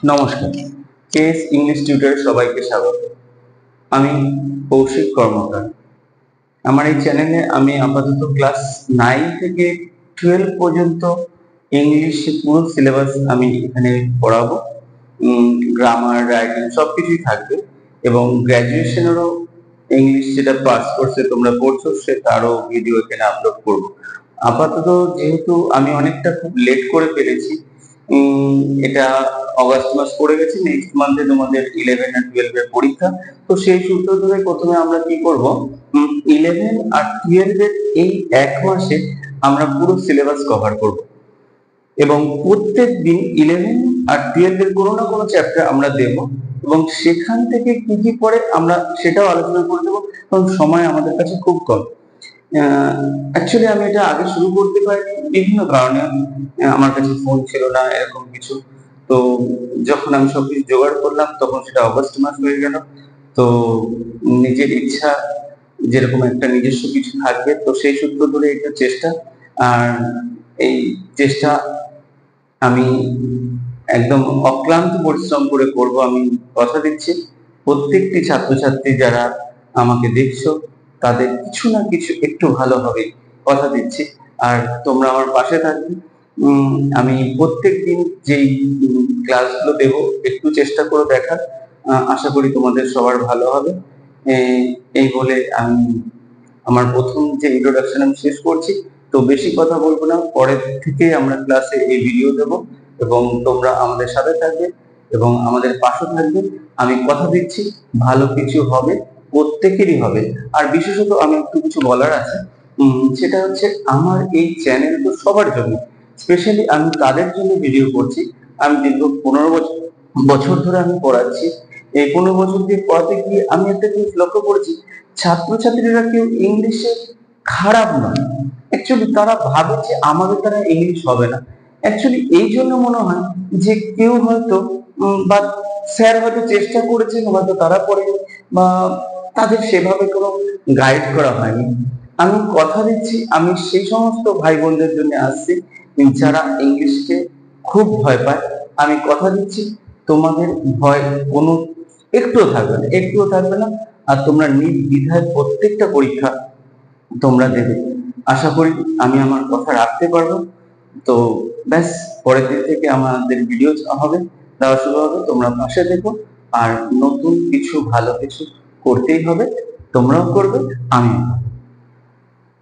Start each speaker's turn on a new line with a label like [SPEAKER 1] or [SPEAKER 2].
[SPEAKER 1] নমস্কার, KS English টিউটরে সবাইকে স্বাগত। আমি কৌশিক কর্মকার। আমার এই চ্যানেলে আমি আপাতত ক্লাস 9 থেকে 12 পর্যন্ত ইংলিশ পুরো সিলেবাস আমি এখানে পড়াবো। গ্রামার, রাইটিং সবকিছুই থাকবে এবং গ্র্যাজুয়েশনেরও ইংলিশ যেটা পাস কোর্সে তোমরা পড়ছো তারও ভিডিও এখানে আপলোড করব। আপাতত যেহেতু আমি অনেকটা খুব লেট করে ফেলেছি, এটা অগাস্ট মাস পড়ে গেছে, নেক্সট মান্থে তোমাদের 11 আর 12 এর পরীক্ষা। তো সেই সূত্র ধরে প্রথমে আমরা কি করব, 11 আর 12 এর এই এক মাসে আমরা পুরো সিলেবাস কভার করব এবং প্রত্যেক দিন 11 আর 12 এর কোনো না কোনো চ্যাপ্টার আমরা দেব এবং সেখান থেকে কি কি পড়ে আমরা সেটাও আলোচনা করে দেবো, কারণ সময় আমাদের কাছে খুব কম। অ্যাকচুয়ালি আমি এটা আগে শুরু করতে পারিনি বিভিন্ন কারণে। আমার কাছে ফোন ছিল না, এরকম কিছু। তো যখন আমি সবকিছু জোগাড় করলাম তখন সেটা অগস্ট মাস হয়ে গেল। তো নিজের ইচ্ছা, যেরকম একটা নিজস্ব কিছু থাকবে, তো সেই সূত্র ধরে এটা চেষ্টা। আর এই চেষ্টা আমি একদম অক্লান্ত পরিশ্রম করে করব, আমি কথা দিচ্ছি। প্রত্যেকটি ছাত্রছাত্রী যারা আমাকে দেখছো তাদের কিছু না কিছু একটু ভালো হবে, কথা দিচ্ছি। আর তোমরা আমার পাশে থাকবে। আমি প্রত্যেকদিন যেই ক্লাসগুলো দেব একটু চেষ্টা করে দেখার। আশা করি তোমাদের সবার ভালো হবে। এই বলে আমি আমার প্রথম যে ইন্ট্রোডাকশন আমি শেষ করছি। তো বেশি কথা বলবো না, পরের থেকে আমরা ক্লাসে এই ভিডিও দেব এবং তোমরা আমাদের সাথে থাকবে এবং আমাদের পাশে থাকবে। আমি কথা দিচ্ছি ভালো কিছু হবে, প্রত্যেকেরই হবে। আর বিশেষত আমি একটু কিছু বলার আছে, সেটা হচ্ছে আমার এই চ্যানেল তো সবার জন্য, স্পেশালি আমি তাদের জন্য ভিডিও করছি। আমি দীর্ঘ 15 বছর ধরে আমি পড়াচ্ছি। এই 15 বছর দিয়ে পড়াতে গিয়ে আমি একটা জিনিস লক্ষ্য করেছি, ছাত্রছাত্রীরা কেউ ইংলিশে খারাপ নয়। অ্যাকচুয়ালি তারা ভাবে যে আমাদের দ্বারা ইংলিশ হবে না। অ্যাকচুয়ালি এই জন্য মনে হয় যে কেউ হয়তো বা স্যার হয়তো চেষ্টা করেছেন, হয়তো তারা পড়েনি বা তাদের সেভাবে কোনো গাইড করা হয়নি। আমি কথা দিচ্ছি আমি সেই সমস্ত ভাই বোনদের জন্য আসছি যারা ইংলিশকে খুব ভয় পায়। আমি কথা দিচ্ছি তোমাদের ভয় কোনো একটুও থাকবে না, একটুও থাকবে না। আর তোমরা নির্দ্বিধায় প্রত্যেকটা পরীক্ষা তোমরা দেবে, আশা করি আমি আমার কথা রাখতে পারবো। তো ব্যাস, পরের দিন থেকে আমাদের ভিডিও হবে, দেওয়া শুরু হবে। তোমরা পাশে দেখো আর নতুন কিছু ভালো কিছু করতেই হবে, তোমরাও করবে, আমিও।